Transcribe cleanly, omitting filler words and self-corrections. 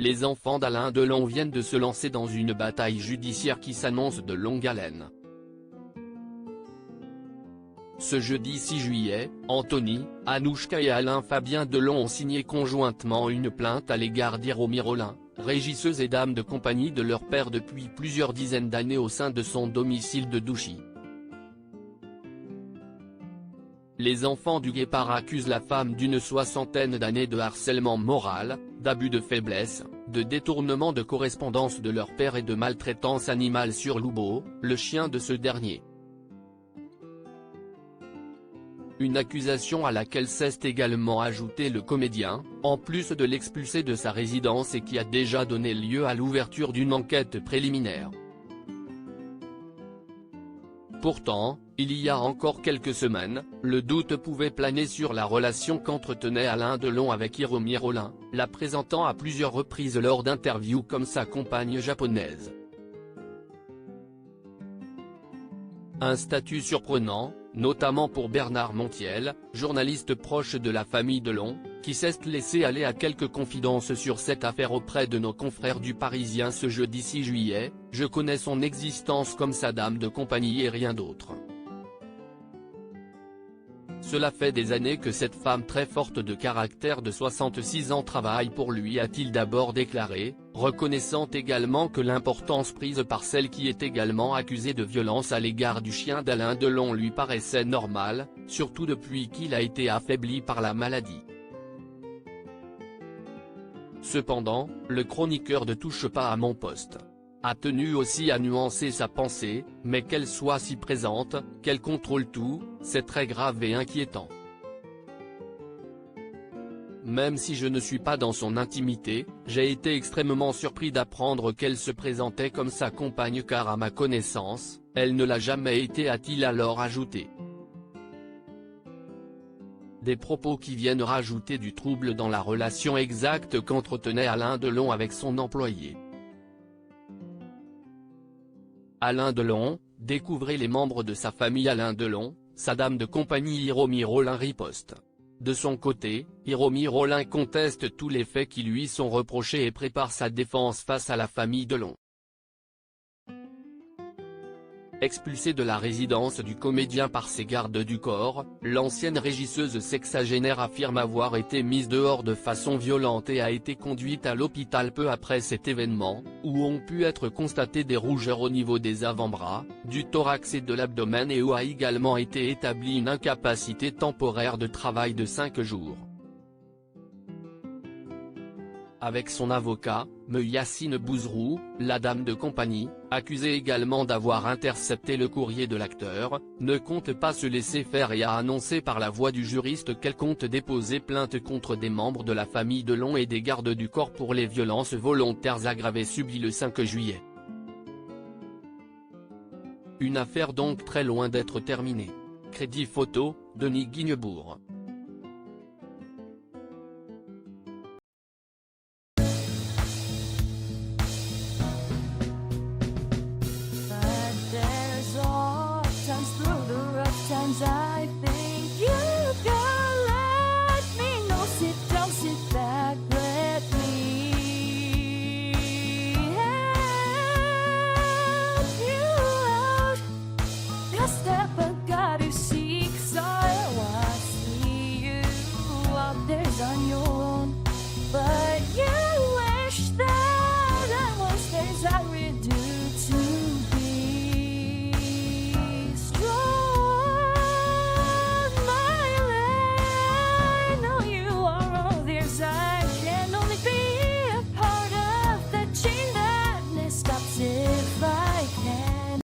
Les enfants d'Alain Delon viennent de se lancer dans une bataille judiciaire qui s'annonce de longue haleine. Ce jeudi 6 juillet, Anthony, Anouchka et Alain Fabien Delon ont signé conjointement une plainte à l'égard d'Hiromi Rollin, régisseuse et dame de compagnie de leur père depuis plusieurs dizaines d'années au sein de son domicile de Douchy. Les enfants du guépard accusent la femme d'une soixantaine d'années de harcèlement moral, d'abus de faiblesse, de détournement de correspondance de leur père et de maltraitance animale sur Loubo, le chien de ce dernier. Une accusation à laquelle s'est également ajouté le comédien, en plus de l'expulser de sa résidence et qui a déjà donné lieu à l'ouverture d'une enquête préliminaire. Pourtant, il y a encore quelques semaines, le doute pouvait planer sur la relation qu'entretenait Alain Delon avec Hiromi Rollin, la présentant à plusieurs reprises lors d'interviews comme sa compagne japonaise. Un statut surprenant, notamment pour Bernard Montiel, journaliste proche de la famille Delon, qui s'est laissé aller à quelques confidences sur cette affaire auprès de nos confrères du Parisien ce jeudi 6 juillet, « Je connais son existence comme sa dame de compagnie et rien d'autre. Cela fait des années que cette femme très forte de caractère de 66 ans travaille pour lui », a-t-il d'abord déclaré, reconnaissant également que l'importance prise par celle qui est également accusée de violence à l'égard du chien d'Alain Delon lui paraissait normale, surtout depuis qu'il a été affaibli par la maladie. Cependant, le chroniqueur de Touche pas à mon poste a tenu aussi à nuancer sa pensée, mais qu'elle soit si présente, qu'elle contrôle tout, c'est très grave et inquiétant. Même si je ne suis pas dans son intimité, j'ai été extrêmement surpris d'apprendre qu'elle se présentait comme sa compagne car à ma connaissance, elle ne l'a jamais été, a-t-il alors ajouté. Des propos qui viennent rajouter du trouble dans la relation exacte qu'entretenait Alain Delon avec son employé. Alain Delon, découvrez les membres de sa famille. Alain Delon, sa dame de compagnie Hiromi Rollin riposte. De son côté, Hiromi Rollin conteste tous les faits qui lui sont reprochés et prépare sa défense face à la famille Delon. Expulsée de la résidence du comédien par ses gardes du corps, l'ancienne régisseuse sexagénaire affirme avoir été mise dehors de façon violente et a été conduite à l'hôpital peu après cet événement, où ont pu être constatées des rougeurs au niveau des avant-bras, du thorax et de l'abdomen et où a également été établie une incapacité temporaire de travail de 5 jours. Avec son avocat, Me Yassine Bouzrou, la dame de compagnie, accusée également d'avoir intercepté le courrier de l'acteur, ne compte pas se laisser faire et a annoncé par la voix du juriste qu'elle compte déposer plainte contre des membres de la famille Delon et des gardes du corps pour les violences volontaires aggravées subies le 5 juillet. Une affaire donc très loin d'être terminée. Crédit photo, Denis Guignebourg. Times through the rough times I think